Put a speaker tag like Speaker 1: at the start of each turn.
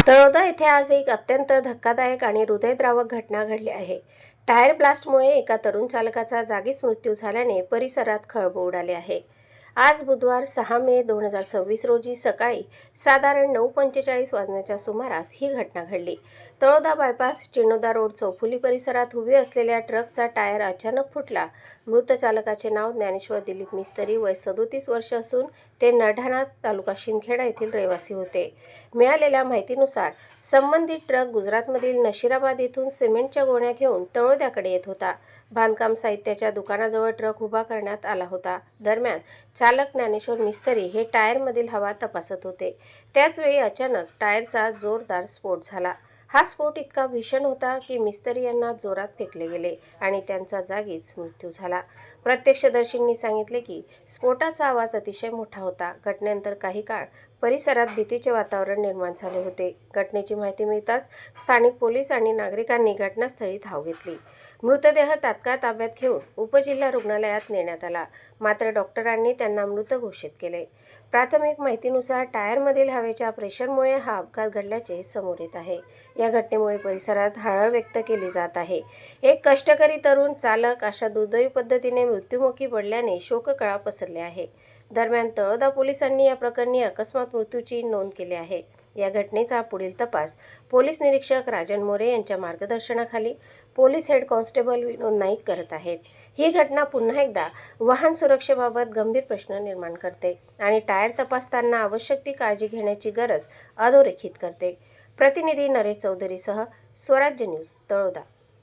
Speaker 1: तळोदा येथे आज एक अत्यंत धक्कादायक आणि हृदयद्रावक घटना घडली आहे। टायर ब्लास्टमुळे एका तरुण चालकाचा जागीच मृत्यू झाल्याने परिसरात खळबळ उडाली आहे। आज बुधवार 6 मे 2026 रोजी सकाळी साधारण 9:45 वाजण्याच्या सुमारास ही घटना घडली। तळोदा बायपास चिनोदा रोड चौफुली परिसरात उभे असलेल्या ट्रकचा टायर अचानक फुटला। मृत चालकाचे नाव ज्ञानेश्वर दिलीप मिस्त्री, वय 37 वर्ष असून ते नरढाणा तालुका शिंदखेडा येथील रहिवासी होते। मिळालेल्या माहितीनुसार संबंधित ट्रक गुजरातमधील नशिराबाद येथून सिमेंटच्या गोण्या घेऊन तळोद्याकडे येत होता। बांधकाम साहित्याच्या दुकानाजवळ ट्रक उभा करण्यात आला होता। दरम्यान चालक ज्ञानेश्वर मिस्त्री हे टायरमधील हवा तपासत होते। त्याचवेळी अचानक टायरचा जोरदार स्फोट झाला। हा स्फोट इतका भीषण होता की मिस्त्री यांना जोरात फेकले गेले आणि त्यांचा जागीच मृत्यू झाला। प्रत्यक्षदर्शींनी सांगितले की स्फोटाचा आवाज अतिशय मोठा होता। घटनेनंतर काही काळ परिसरात भीतीचे वातावरण निर्माण झाले होते। घटनेची माहिती मिळताच स्थानिक पोलीस आणि नागरिकांनी घटनास्थळी धाव घेतली। मृतदेह तात्काळ ताब्यात घेऊन उपजिल्हा रुग्णालयात नेण्यात आला, मात्र डॉक्टरांनी त्यांना मृत घोषित केले। प्राथमिक माहितीनुसार टायरमधील हवेच्या प्रेशरमुळे हा अपघात घडल्याचे समोर येत आहे। या घटनेमुळे परिसरात हळहळ व्यक्त केली जात आहे। एक कष्टकरी तरुण चालक अशा दुर्दैवी पद्धतीने मृत्युमुखी पडल्याने शोककळा पसरली आहे। दरम्यान तळोदा पोलिसांनी या प्रकरणी अकस्मात मृत्यूची नोंद केली आहे। या घटनेचा पुढील तपास पोलीस निरीक्षक राजन मोरे यांच्या मार्गदर्शनाखाली पोलीस हेड कॉन्स्टेबल विनोद नाईक करत आहेत। ही घटना पुन्हा एकदा वाहन सुरक्षेबाबत गंभीर प्रश्न निर्माण करते आणि टायर तपासताना आवश्यक ती काळजी घेण्याची गरज अधोरेखित करते। प्रतिनिधी नरेश चौधरीसह स्वराज्य न्यूज, तळोदा।